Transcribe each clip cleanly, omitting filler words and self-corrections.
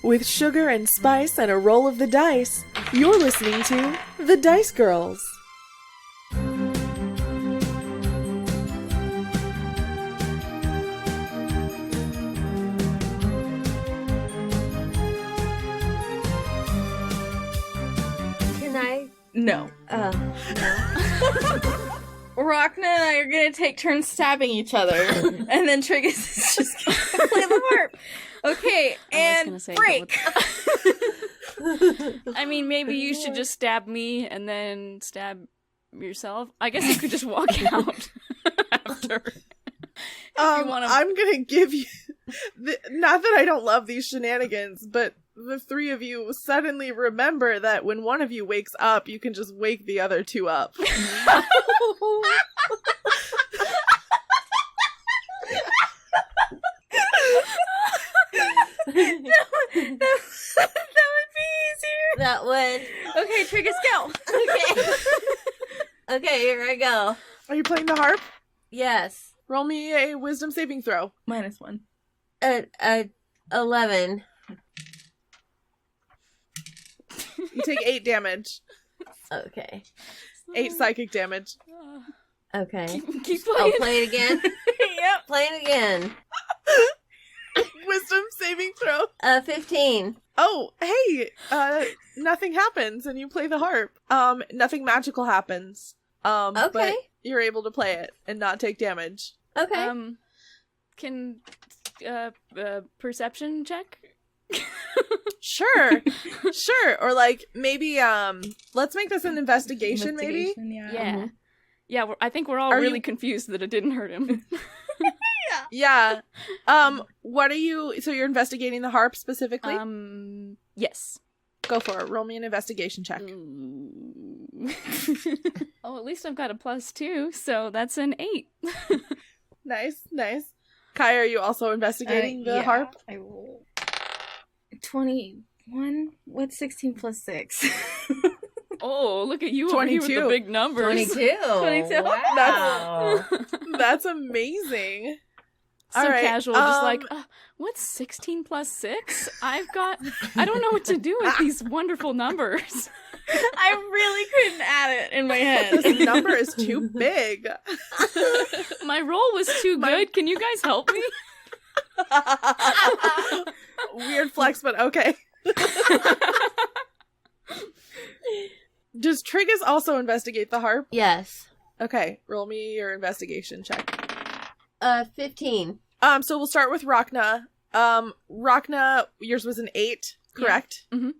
With sugar and spice and a roll of the dice, you're listening to The Dice Girls. Can I? No. No. Rhakna and I are gonna take turns stabbing each other, and then Triggus is just gonna play the harp. Okay, and break. I mean, maybe you should just stab me and then stab yourself. I guess you could just walk out after. I'm gonna give you... not that I don't love these shenanigans, but the three of you suddenly remember that when one of you wakes up, you can just wake the other two up. That would be easier. That would. Okay, Triggus, go. Okay. Okay, here I go. Are you playing the harp? Yes. Roll me a wisdom saving throw. -1. 11. You take 8 damage. Okay. 8 psychic damage. Okay. Keep I'll playing. play it again. Yep. Play it again. Wisdom saving throw. 15. Oh, hey, nothing happens and you play the harp. Nothing magical happens. Okay. But you're able to play it and not take damage. Okay. Can perception check? Sure. Sure. Or like maybe let's make this an investigation maybe. Yeah. Yeah. Yeah, I think we're all Are really you- confused that it didn't hurt him. Yeah. What are you, so you're investigating the harp specifically? Yes. Go for it. Roll me an investigation check. Oh, at least I've got a +2, so that's an 8. Nice, nice. Kai, are you also investigating the harp? I roll 21. What's 16 plus 6? Oh, look at you over here with the 22. big numbers. 22. 22. Wow. That's amazing. So All right, casual, just like, what's 16 plus 6? I don't know what to do with these wonderful numbers. I really couldn't add it in my head. This number is too big. My roll was too good. Can you guys help me? Weird flex, but okay. Does Triggus also investigate the harp? Yes. Okay, roll me your investigation check. 15. So we'll start with Rhakna. Rhakna, yours was an 8, correct? Yeah. Mm-hmm.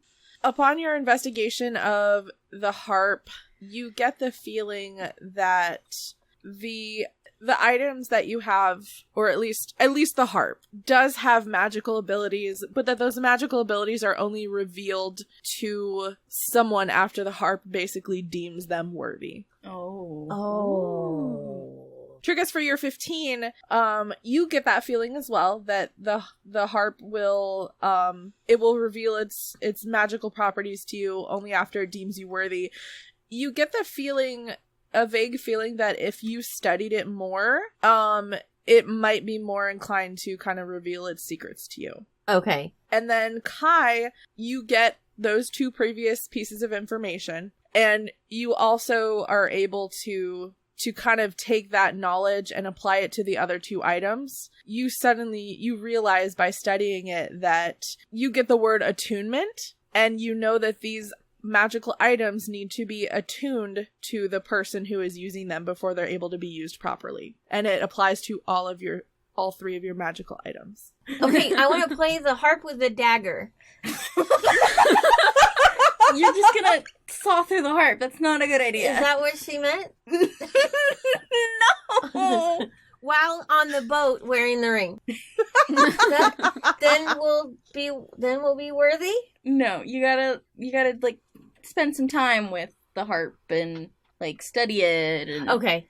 Upon your investigation of the harp, you get the feeling that the items that you have, or at least the harp, does have magical abilities, but that those magical abilities are only revealed to someone after the harp basically deems them worthy. Oh. Triggus, for your 15, you get that feeling as well, that the harp will it will reveal its magical properties to you only after it deems you worthy. You get the feeling, a vague feeling, that if you studied it more, it might be more inclined to kind of reveal its secrets to you. Okay. And then Kai, you get those 2 previous pieces of information, and you also are able to kind of take that knowledge and apply it to the other 2 items. You realize by studying it that you get the word attunement, and you know that these magical items need to be attuned to the person who is using them before they're able to be used properly. And it applies to all 3 of your magical items. Okay, I want to play the harp with the dagger. You're just gonna saw through the harp. That's not a good idea. Is that what she meant? No. While on the boat wearing the ring. Then we'll be worthy? No, you gotta like spend some time with the harp and like study it and Okay.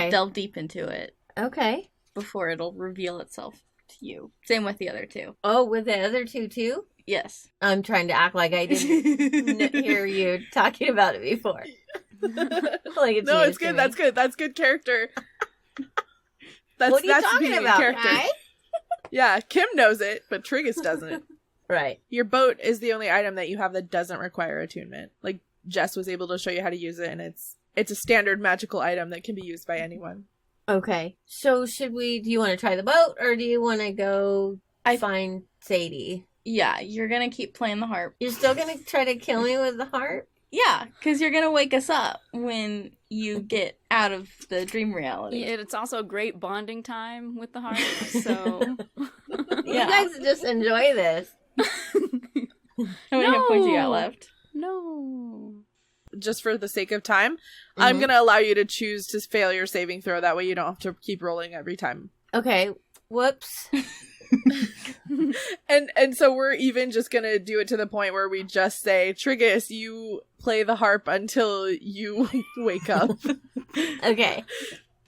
delve deep into it Okay. before it'll reveal itself to you. Same with the other 2. Oh, with the other 2 too? Yes. I'm trying to act like I didn't hear you talking about it before. Like it's No, news it's to good. me. That's good. That's good character. What are you that's talking being a about, character. Kai? Yeah, Kim knows it, but Triggus doesn't. Right. Your boat is the only item that you have that doesn't require attunement. Like, Jess was able to show you how to use it, and it's a standard magical item that can be used by anyone. Okay. So do you want to try the boat, or do you want to go find Sadie? Yeah, you're gonna keep playing the harp. You're still gonna try to kill me with the harp? Yeah, because you're gonna wake us up when you get out of the dream reality. Yeah, it's also a great bonding time with the harp, so... You guys just enjoy this. How many hit points you got left? No. Just for the sake of time, I'm going to allow you to choose to fail your saving throw. That way you don't have to keep rolling every time. Okay. Whoops. And so we're even just going to do it to the point where we just say, Triggus, you play the harp until you wake up. Okay.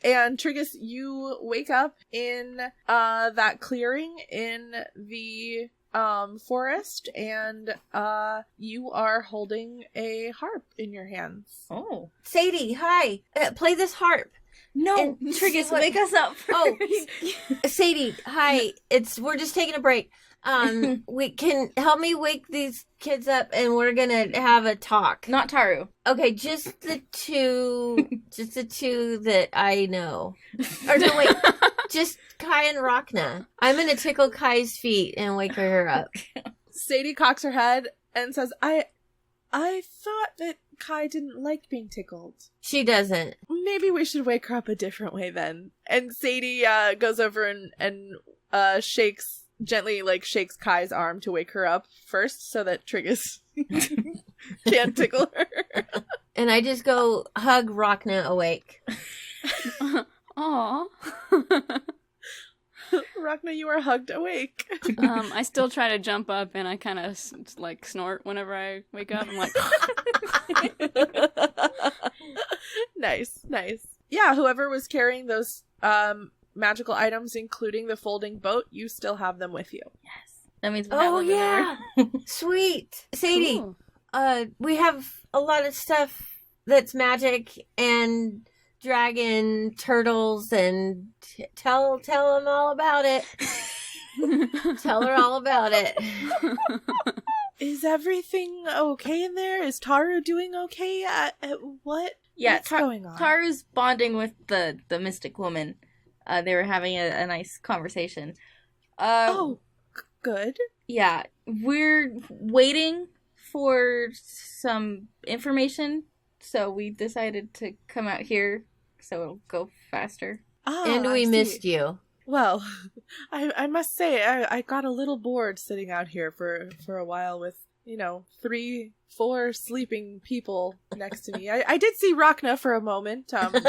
And Triggus, you wake up in that clearing in the forest, and you are holding a harp in your hands. Oh. Sadie, hi. Play this harp. No, And Triggus, wake us up first. Oh, Sadie, hi. We're just taking a break. We can help me wake these kids up, and we're gonna have a talk. Not Taru. Okay, just the two that I know. Or no, wait, just Kai and Rhakna. I'm gonna tickle Kai's feet and wake her up. Sadie cocks her head and says, I thought that Kai didn't like being tickled. She doesn't. Maybe we should wake her up a different way then. And Sadie goes over and gently shakes Kai's arm to wake her up first so that Triggus can't tickle her. And I just go hug Rhakna awake. Aw. Rhakna, you are hugged awake. I still try to jump up, and I kind of snort whenever I wake up. I'm like, Nice. Yeah, whoever was carrying those magical items, including the folding boat, you still have them with you. Yes. That means we have Oh them yeah, sweet. Sadie, cool. we have a lot of stuff that's magic and dragon turtles, and tell them all about it. Tell her all about it. Is everything okay in there? Is Taru doing okay? What? Yeah, What's going on? Taru's bonding with the mystic woman. They were having a nice conversation. Good. Yeah, we're waiting for some information, so we decided to come out here so it'll go faster. And we missed you. Well, I must say, I got a little bored sitting out here for a while with, 3-4 sleeping people next to me. I did see Rhakna for a moment, but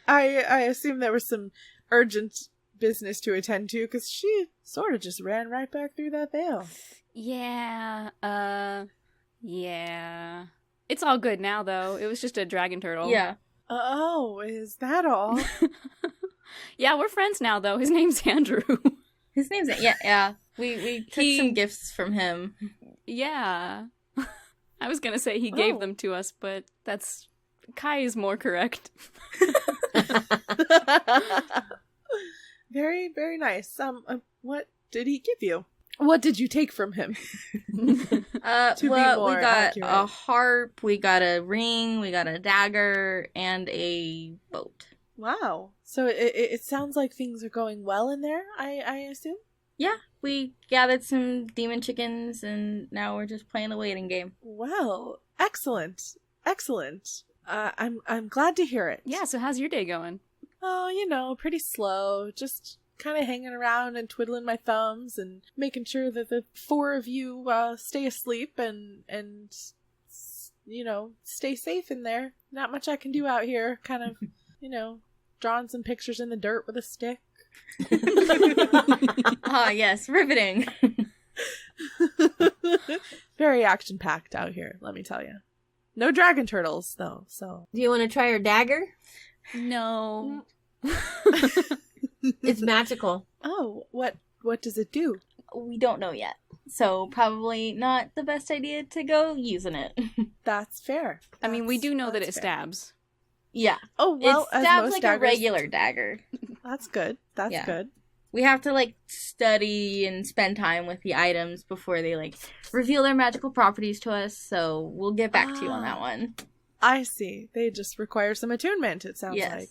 I assume there was some urgent business to attend to, because she sort of just ran right back through that veil. Yeah. It's all good now, though. It was just a dragon turtle. Yeah. Oh, is that all? Yeah, we're friends now, though. His name's Andrew. His name's yeah. We took some gifts from him. Yeah. I was gonna say he gave them to us, but Kai is more correct. Very, very nice. What did he give you? What did you take from him? We got accurate. a harp, we got a ring, we got a dagger, and a boat. Wow. So it sounds like things are going well in there, I assume? Yeah, we gathered some demon chickens, and now we're just playing the waiting game. Well, excellent. I'm glad to hear it. Yeah, so how's your day going? Oh, pretty slow. Just kind of hanging around and twiddling my thumbs and making sure that the 4 of you stay asleep and stay safe in there. Not much I can do out here. Kind of, drawing some pictures in the dirt with a stick. Ah, yes, riveting. Very action-packed out here, let me tell you. No dragon turtles, though, so... Do you want to try her dagger? No. It's magical. Oh, what does it do? We don't know yet, so probably not the best idea to go using it. That's fair. I mean, we do know that it fair. stabs. Yeah. Oh, well, it as stabs most like daggers, a regular dagger. That's good. That's Yeah. good. We have to, like, study and spend time with the items before they, like, reveal their magical properties to us, so we'll get back to you on that one. I see. They just require some attunement, it sounds like.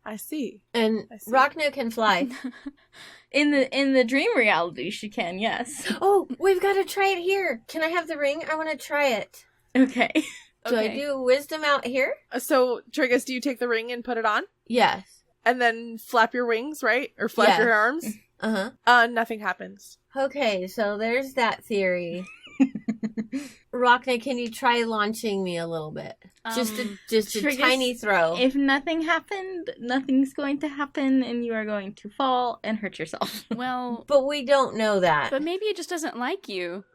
I see. And Rhakna can fly. In the dream reality, she can, yes. Oh, we've got to try it here. Can I have the ring? I want to try it. Okay. Do I do wisdom out here? So, Triggus, do you take the ring and put it on? Yes. And then flap your wings, right? Or flap your arms? Uh-huh. Nothing happens. Okay, so there's that theory. Rhakna, can you try launching me a little bit? Just a Triggus, tiny throw. If nothing happened, nothing's going to happen, and you are going to fall and hurt yourself. Well, But we don't know that. but maybe it just doesn't like you.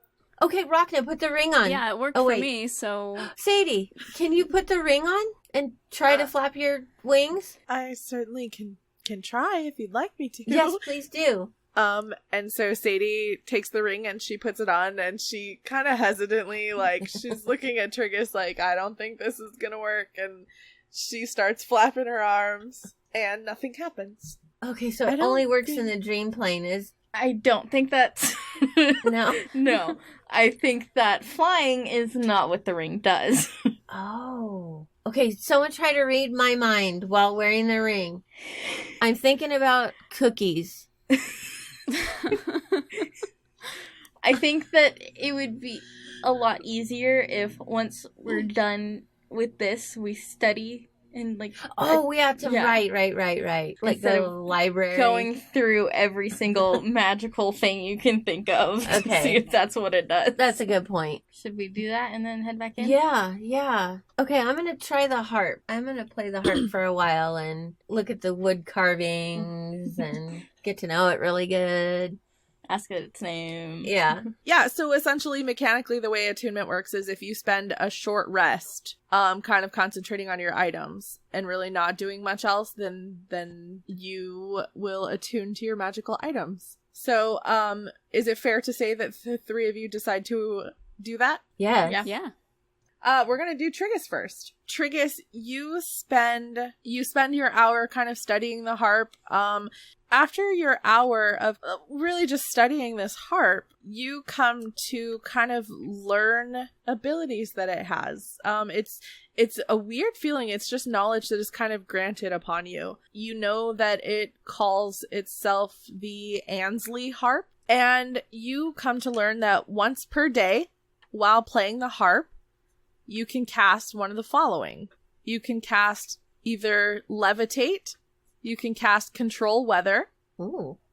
Okay, Rhakna, put the ring on. Yeah, it worked for me, so... Sadie, can you put the ring on and try to flap your wings? I certainly can try if you'd like me to. Yes, please do. And so Sadie takes the ring and she puts it on and she kind of hesitantly, like, she's looking at Triggus like, I don't think this is gonna work. And she starts flapping her arms and nothing happens. Okay, so it only works in the dream plane. I don't think that's... No? No. I think that flying is not what the ring does. Oh. Okay, someone try to read my mind while wearing the ring. I'm thinking about cookies. I think that it would be a lot easier if once we're done with this, we study and like... Oh, we have to write. Like Instead the of library. Going through every single magical thing you can think of to see if that's what it does. That's a good point. Should we do that and then head back in? Yeah. Okay, I'm going to try the harp. I'm going to play the harp for a while and look at the wood carvings and get to know it really good. Ask it its name. Yeah. Yeah, so essentially, mechanically, the way attunement works is if you spend a short rest, kind of concentrating on your items and really not doing much else, then you will attune to your magical items. So, is it fair to say that the three of you decide to do that? Yes. Yeah. We're gonna do Triggus first. Triggus, you spend your hour kind of studying the harp. After your hour of really just studying this harp, you come to kind of learn abilities that it has. It's a weird feeling. It's just knowledge that is kind of granted upon you. You know that it calls itself the Ansley harp, and you come to learn that once per day, while playing the harp, you can cast one of the following. You can cast either Levitate, you can cast Control Weather,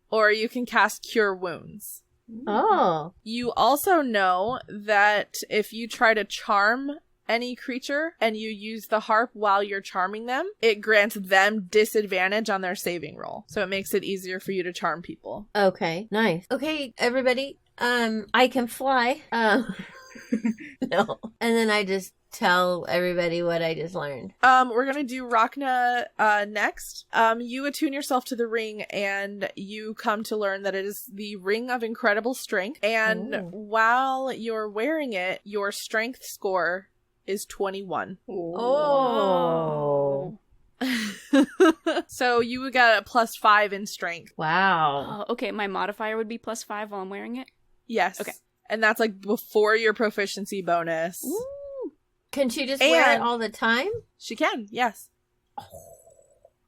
or you can cast Cure Wounds. Oh. You also know that if you try to charm any creature and you use the harp while you're charming them, it grants them disadvantage on their saving roll. So it makes it easier for you to charm people. Okay, nice. Okay, everybody, I can fly. No. And then I just tell everybody what I just learned. We're gonna do Rhakna next. You attune yourself to the ring and you come to learn that it is the Ring of Incredible Strength. And while you're wearing it, your strength score is 21. Oh. So you would get a +5 in strength. Wow. Okay, my modifier would be +5 while I'm wearing it? Yes. Okay. And that's like before your proficiency bonus. Ooh. Can she just wear it all the time? She can, yes.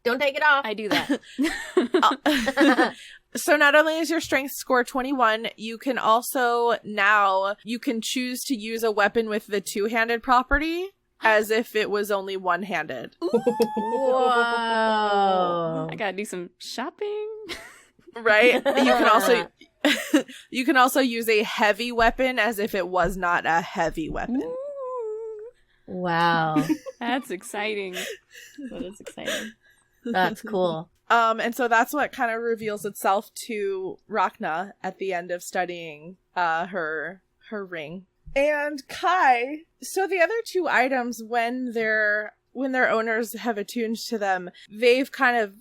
Don't take it off. I do that. So not only is your strength score 21, you can also you can choose to use a weapon with the two-handed property as if it was only one-handed. Whoa. I gotta do some shopping. Right? You can also use a heavy weapon as if it was not a heavy weapon. Ooh. Wow. That's exciting. That is exciting. That's cool. And so that's what kind of reveals itself to Rhakna at the end of studying her ring. And Kai, so the other two items, when their owners have attuned to them, they've kind of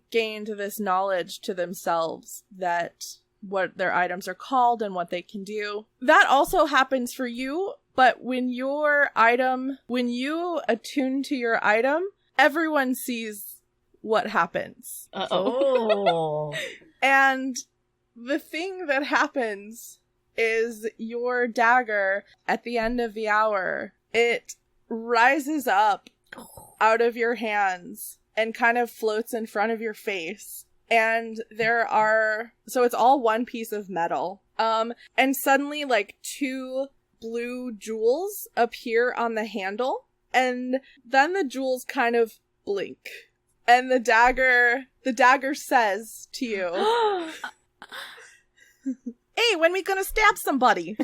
gained this knowledge to themselves that what their items are called and what they can do. That also happens for you, but when you attune to your item, everyone sees what happens. Oh. And the thing that happens is your dagger, at the end of the hour, it rises up out of your hands and kind of floats in front of your face. And so it's all one piece of metal. And suddenly, like, 2 blue jewels appear on the handle, and then the jewels kind of blink. And the dagger says to you, "Hey, when we gonna stab somebody?"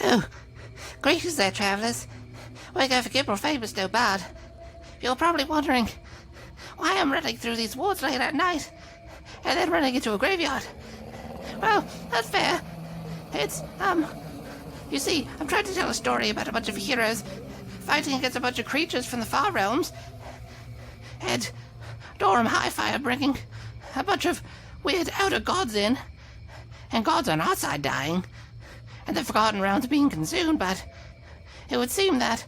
Oh, greetings there, travellers. We're going for Gibral Famous no bad. You're probably wondering why I'm running through these woods late at night and then running into a graveyard. Well, that's fair. It's, you see, I'm trying to tell a story about a bunch of heroes fighting against a bunch of creatures from the far realms, and Durham Hi-Fi are bringing a bunch of weird outer gods in, and gods on our side dying, and the Forgotten Realms being consumed, but it would seem that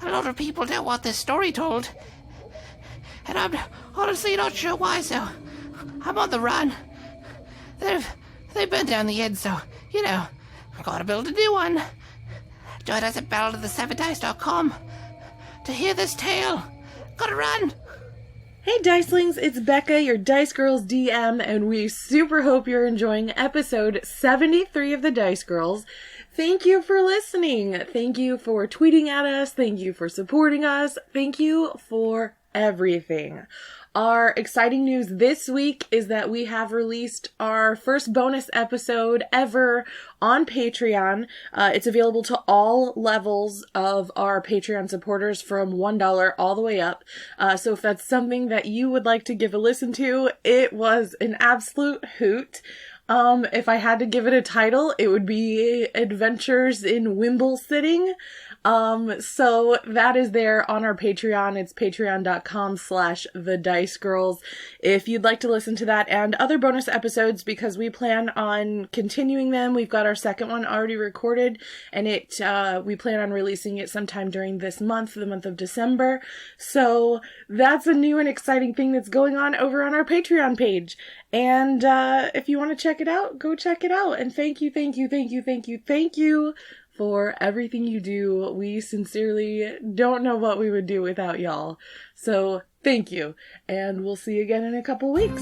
a lot of people don't want this story told, and I'm honestly not sure why, so I'm on the run. They've burned down the inn, so, you know, I've got to build a new one. Join us at battleofthesevendice.com to hear this tale. Gotta run! Hey Dicelings, it's Becca, your Dice Girls DM, and we super hope you're enjoying episode 73 of the Dice Girls. Thank you for listening. Thank you for tweeting at us. Thank you for supporting us. Thank you for everything. Our exciting news this week is that we have released our first bonus episode ever on Patreon. It's available to all levels of our Patreon supporters from $1 all the way up. So if that's something that you would like to give a listen to, it was an absolute hoot. If I had to give it a title, it would be Adventures in Wimble Sitting. So that is there on our Patreon. It's patreon.com/thedicegirls. If you'd like to listen to that and other bonus episodes, because we plan on continuing them. We've got our second one already recorded, and we plan on releasing it sometime during this month, the month of December. So that's a new and exciting thing that's going on over on our Patreon page. And, if you want to check it out, go check it out. And thank you for everything you do. We sincerely don't know what we would do without y'all. So thank you. And we'll see you again in a couple weeks.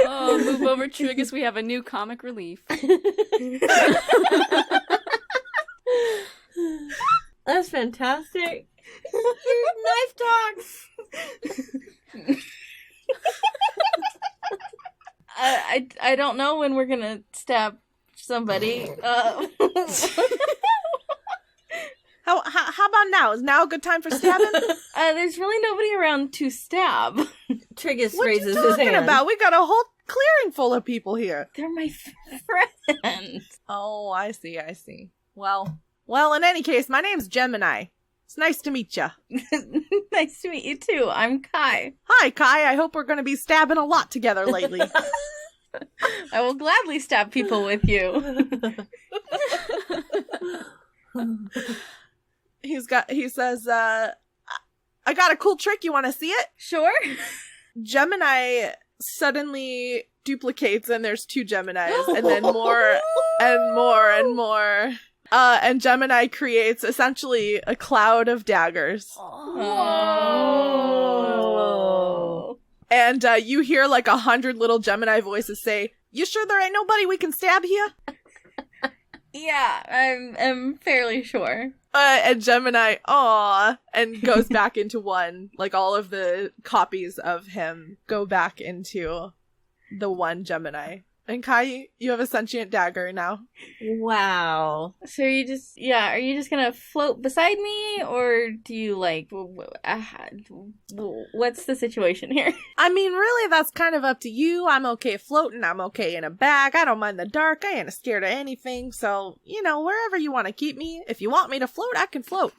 Oh, move over, Triggus. We have a new comic relief. That's fantastic. Your knife talks. I don't know when we're gonna stab somebody. How about now? Is now a good time for stabbing? There's really nobody around to stab. Triggus What raises you his talking hand. about? We got a whole clearing full of people here. They're my friends. Oh, I see. Well, in any case, my name's Gemini. It's nice to meet you. Nice to meet you too. I'm Kai. Hi, Kai. I hope we're going to be stabbing a lot together lately. I will gladly stab people with you. He says, I got a cool trick. You want to see it? Sure. Gemini suddenly duplicates, and there's 2 Geminis, and then more and more and more. And Gemini creates essentially a cloud of daggers. Oh. And you hear like 100 little Gemini voices say, "You sure there ain't nobody we can stab here?" Yeah, I'm fairly sure. And Gemini, aw, and goes back into one. Like all of the copies of him go back into the one Gemini. And Kai, you have a sentient dagger now. Wow. So are you just gonna float beside me, or do you what's the situation here? I mean, really, that's kind of up to you. I'm okay floating. I'm okay in a bag. I don't mind the dark. I ain't scared of anything. So, wherever you want to keep me. If you want me to float, I can float.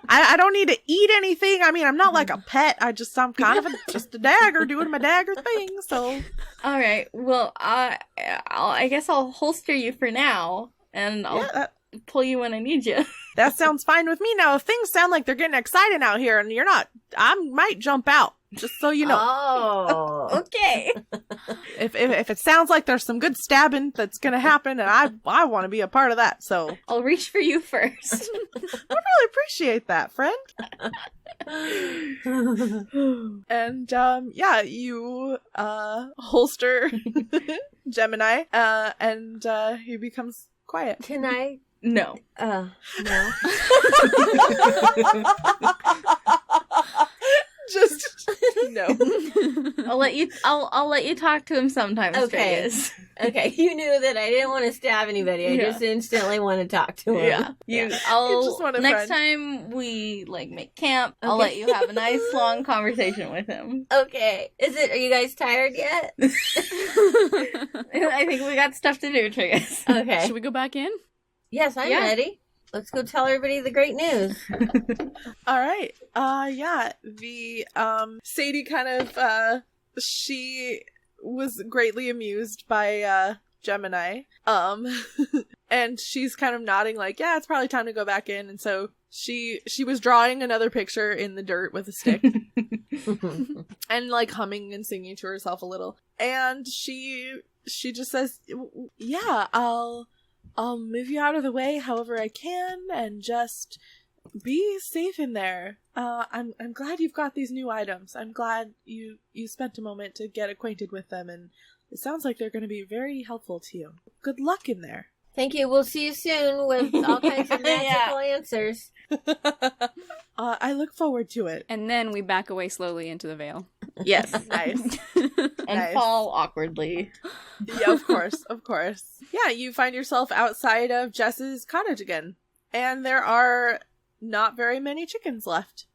I don't need to eat anything. I mean, I'm not like a pet. I'm kind of just a dagger doing my dagger thing. So, all right. Well, I guess I'll holster you for now, and I'll pull you when I need you. That sounds fine with me. Now, if things sound like they're getting exciting out here and you're not, I might jump out. Just so you know. Oh, okay. If it sounds like there's some good stabbing that's gonna happen, and I want to be a part of that, so I'll reach for you first. I really appreciate that, friend. And you holster Gemini, and he becomes quiet. can I? No. No. Just no. I'll let you talk to him sometimes. Okay. Triggus. Okay, you knew that I didn't want to stab anybody. I just instantly want to talk to him. You just I'll want a next friend. time we make camp, I'll Okay. let you have a nice long conversation with him. Okay. Are you guys tired yet? I think we got stuff to do, Triggus. Okay. Should we go back in? Yes, I'm Yeah. ready. Let's go tell everybody the great news. All right. The Sadie kind of she was greatly amused by Gemini. And she's kind of nodding like, yeah, it's probably time to go back in. And so she was drawing another picture in the dirt with a stick and humming and singing to herself a little. And she just says, yeah, I'll move you out of the way however I can, and just be safe in there. I'm glad you've got these new items. I'm glad you spent a moment to get acquainted with them, and it sounds like they're going to be very helpful to you. Good luck in there. Thank you. We'll see you soon with all kinds of magical answers. I look forward to it. And then we back away slowly into the veil. Yes. Nice. And Nice. fall awkwardly. Yeah, of course. Yeah, you find yourself outside of Jess's cottage again, and there are not very many chickens left.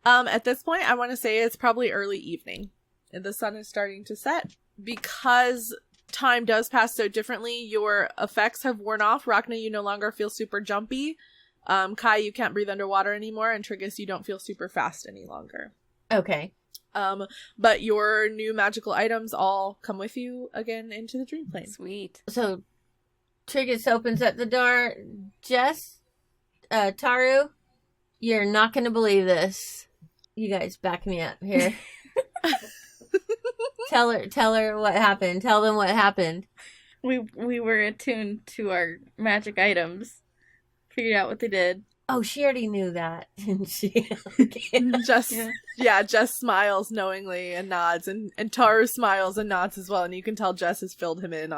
At this point, I want to say it's probably early evening, and the sun is starting to set. Because time does pass so differently, your effects have worn off. Rhakna, you no longer feel super jumpy. Kai, you can't breathe underwater anymore, and Triggus, you don't feel super fast any longer. Okay. But your new magical items all come with you again into the dream plane. Sweet. So, Triggus opens up the door. Jess, Taru, you're not going to believe this. You guys back me up here. Tell her what happened. Tell them what happened. We were attuned to our magic items. Figured out what they did. Oh, she already knew that, didn't she? Okay. Jess smiles knowingly and nods, and Taru smiles and nods as well, and you can tell Jess has filled him in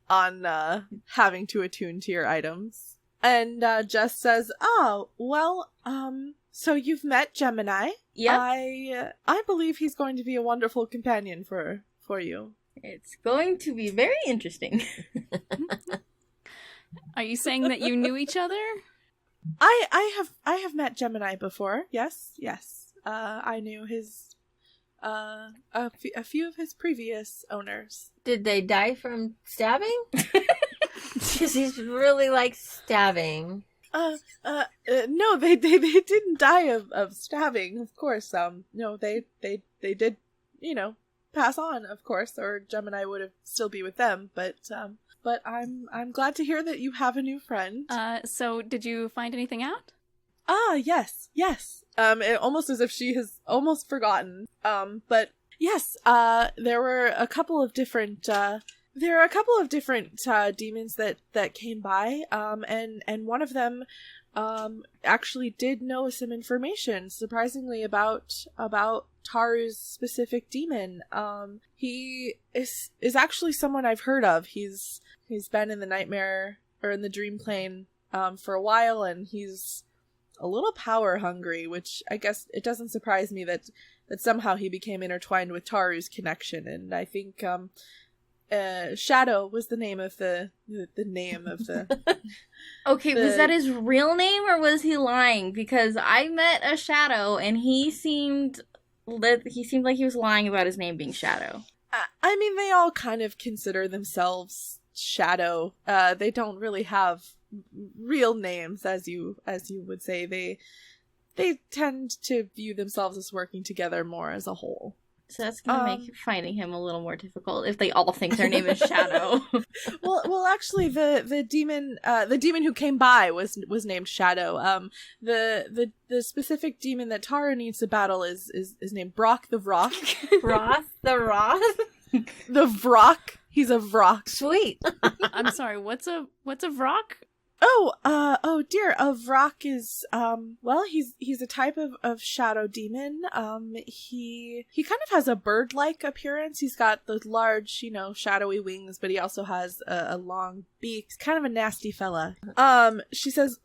on having to attune to your items. And Jess says, "Oh, well, so you've met Gemini. Yep. I believe he's going to be a wonderful companion for you." It's going to be very interesting. Are you saying that you knew each other? I have met Gemini before. Yes. I knew his a few of his previous owners. Did they die from stabbing? Because he's really like stabbing. No, they didn't die of stabbing, of course. No, they did, pass on, of course, or Gemini would have still be with them, but I'm glad to hear that you have a new friend. So did you find anything out? Yes. Almost as if she has almost forgotten. But yes, there were a couple of different demons that came by, and one of them actually did know some information, surprisingly, about Taru's specific demon. He is actually someone I've heard of. He's been in the nightmare or in the dream plane for a while, and he's a little power hungry, which I guess it doesn't surprise me that somehow he became intertwined with Taru's connection. And I think Shadow was the name of the name of the. Okay, was that his real name or was he lying? Because I met a Shadow and he seemed like he was lying about his name being Shadow. I mean, they all kind of consider themselves Shadow. They don't really have real names, as you would say. They tend to view themselves as working together more as a whole. So that's gonna make finding him a little more difficult if they all think their name is Shadow. well, actually, the demon who came by was named Shadow. The specific demon that Tara needs to battle is named Brock the Vrock. Roth the Roth? The Vrock. He's a Vrock. Sweet. I'm sorry. What's a Vrock? Oh dear. A Vrock is, well, he's a type of shadow demon. He kind of has a bird-like appearance. He's got the large, shadowy wings, but he also has a long beak. He's kind of a nasty fella. She says,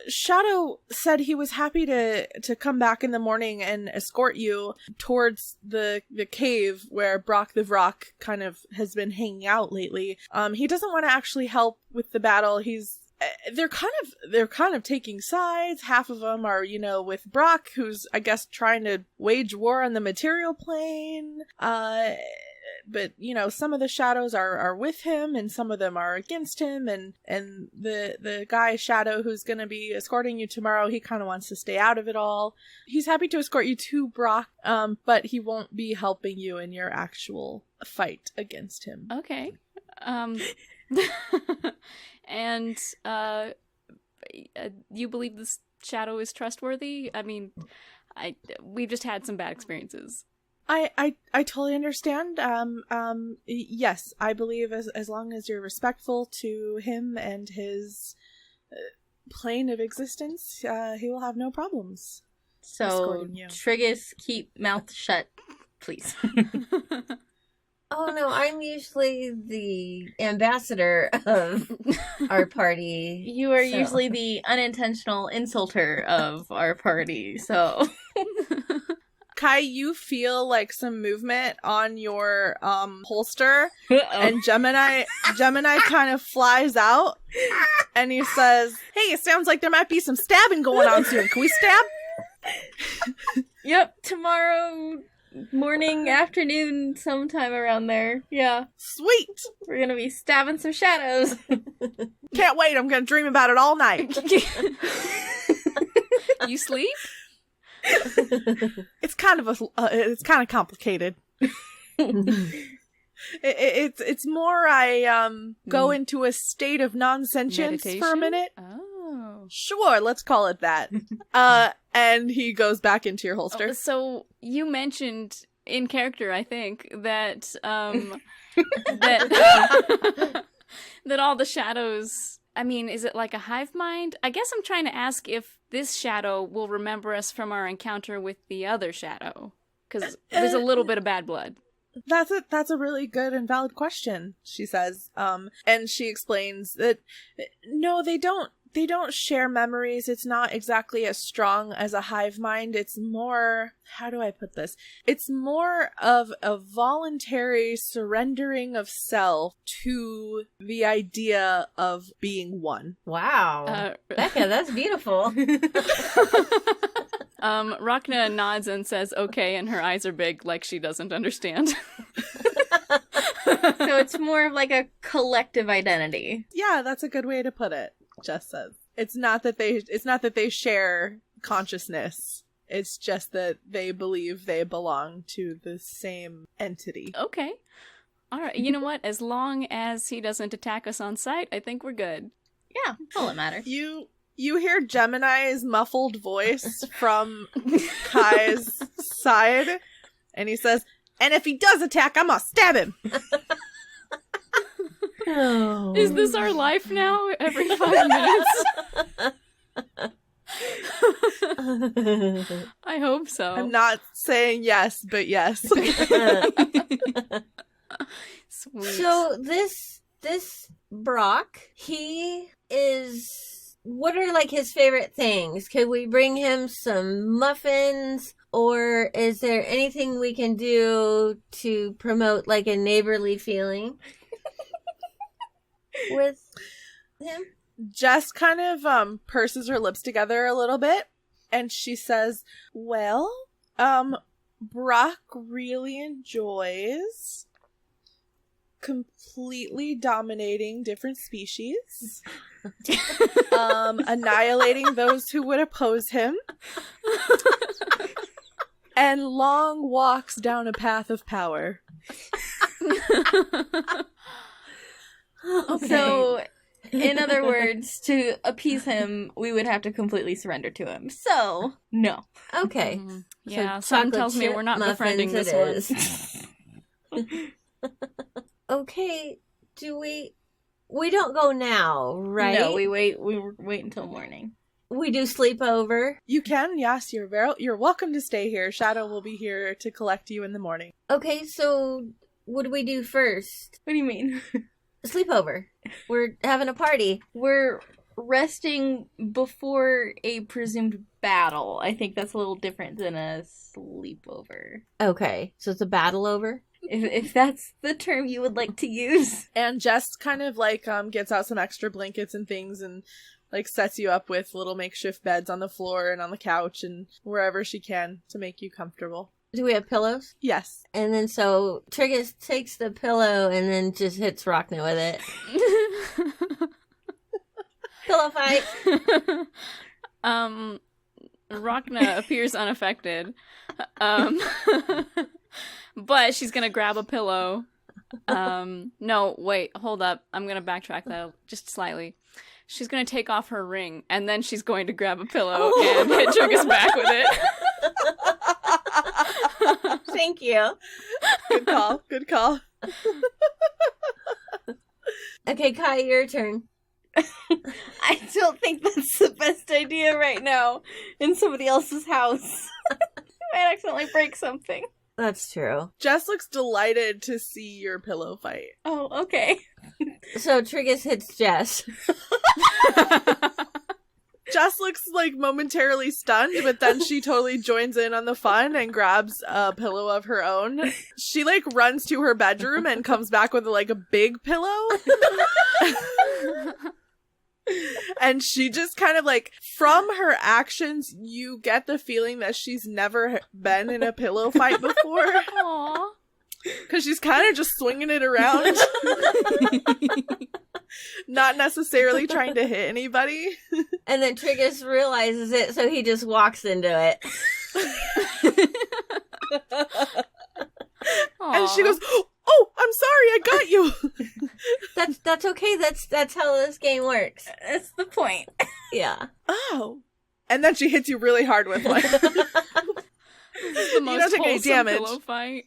Shadow said he was happy to come back in the morning and escort you towards the cave where Brock the Vrock kind of has been hanging out lately. He doesn't want to actually help with the battle. They're kind of taking sides. Half of them are, with Brock, who's, I guess, trying to wage war on the material plane. But, some of the shadows are with him and some of them are against him. And the guy Shadow who's going to be escorting you tomorrow, he kind of wants to stay out of it all. He's happy to escort you to Brock, but he won't be helping you in your actual fight against him. Okay. And you believe this Shadow is trustworthy? I mean, we've just had some bad experiences. I totally understand. Yes, I believe as long as you're respectful to him and his plane of existence, he will have no problems. So, Triggus, keep mouth shut, please. Oh no, I'm usually the ambassador of our party. You are usually the unintentional insulter of our party, so... Kai, you feel like some movement on your holster, and Gemini kind of flies out, and he says, "Hey, it sounds like there might be some stabbing going on soon. Can we stab?" Yep, tomorrow morning, afternoon, sometime around there. Yeah. Sweet! We're gonna be stabbing some shadows. Can't wait, I'm gonna dream about it all night. You sleep? It's kind of complicated. It's more I go into a state of non-sentience for a minute. Oh. Sure, let's call it that. And he goes back into your holster. Oh, so you mentioned in character, I think, that that all the shadows, I mean, is it like a hive mind? I guess I'm trying to ask if this shadow will remember us from our encounter with the other shadow, because there's a little bit of bad blood. That's a really good and valid question, she says. And she explains that no, they don't share memories. It's not exactly as strong as a hive mind. It's more, how do I put this? It's more of a voluntary surrendering of self to the idea of being one. Wow. Becca, that's beautiful. Rhakna nods and says okay, and her eyes are big like she doesn't understand. So it's more of like a collective identity. Yeah, that's a good way to put it. Jess says it's not that they share consciousness. It's just that they believe they belong to the same entity. Okay. All right. You know what? As long as he doesn't attack us on sight, I think we're good. Yeah, all that matters. You hear Gemini's muffled voice from Kai's side, and he says, "And if he does attack, I'm gonna stab him." Oh. Is this our life now? Every 5 minutes? I hope so. I'm not saying yes, but yes. Sweet. So this Brock, he is what are like his favorite things? Could we bring him some muffins? Or is there anything we can do to promote like a neighborly feeling with him? Jess kind of purses her lips together a little bit, and she says, well, Brock really enjoys completely dominating different species, annihilating those who would oppose him, and long walks down a path of power. Okay. So, in other words, to appease him, we would have to completely surrender to him. So, no. Okay. Yeah, So something chocolate tells me chip we're not muffins befriending it this one. is. Okay, do we don't go now, right? No, we wait until morning. We do sleepover. You can, yes, you're welcome to stay here. Shadow will be here to collect you in the morning. Okay, so what do we do first? What do you mean? Sleepover. We're having a party. We're resting before a presumed battle. I think that's a little different than a sleepover. Okay, so it's a battle over? If that's the term you would like to use. And Jess kind of like gets out some extra blankets and things and like sets you up with little makeshift beds on the floor and on the couch and wherever she can to make you comfortable. Do we have pillows? Yes. And then so Triggus takes the pillow and then just hits Rhakna with it. Pillow fight. Rhakna appears unaffected. But she's gonna grab a pillow. No, wait, hold up. I'm gonna backtrack that just slightly. She's gonna take off her ring, and then she's going to grab a pillow and hit Triggus back with it. Thank you. Good call. Good call. Okay, Kai, your turn. I don't think that's the best idea right now in somebody else's house. Might accidentally break something. That's true. Jess looks delighted to see your pillow fight. Oh, okay. So Triggus hits Jess. Jess looks like momentarily stunned, but then she totally joins in on the fun and grabs a pillow of her own. She like runs to her bedroom and comes back with like a big pillow. And she just kind of like, from her actions, you get the feeling that she's never been in a pillow fight before. Aww. Because she's kind of just swinging it around. Not necessarily trying to hit anybody. And then Triggus realizes it, so he just walks into it. And she goes, "Oh, I'm sorry, I got you." That's okay. That's how this game works. That's the point. Yeah. Oh. And then she hits you really hard with one. This is the most don't take any wholesome damage. pillow fight.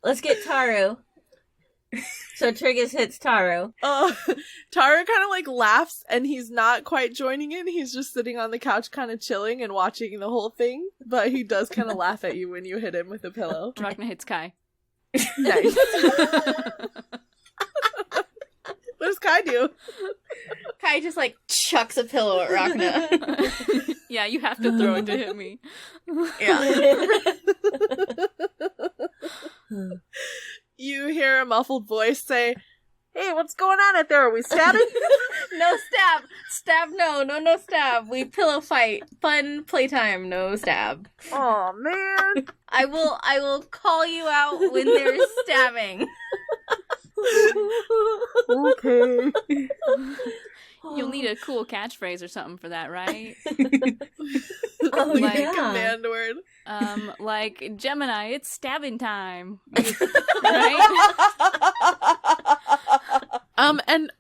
Let's get Taru. So Triggus hits Taru. Tara kind of like laughs and he's not quite joining in. He's just sitting on the couch kind of chilling and watching the whole thing. But he does kind of laugh at you when you hit him with a pillow. Rhakna hits Kai. Nice. What does Kai do? Kai just like chucks a pillow at Rhakna. Yeah, you have to throw it to hit me. You hear a muffled voice say, "Hey, what's going on out there? Are we stabbing?" No stab. Stab, no stab. We pillow fight. Fun playtime, no stab. Oh man. I will call you out when there's stabbing. Okay. You'll need a cool catchphrase or something for that, right? Oh, Like yeah. a command word. Like Gemini, it's stabbing time. Right?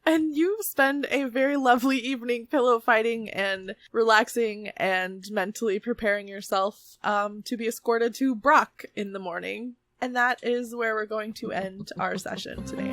And you spend a very lovely evening pillow fighting and relaxing and mentally preparing yourself to be escorted to Brock in the morning. And that is where we're going to end our session today.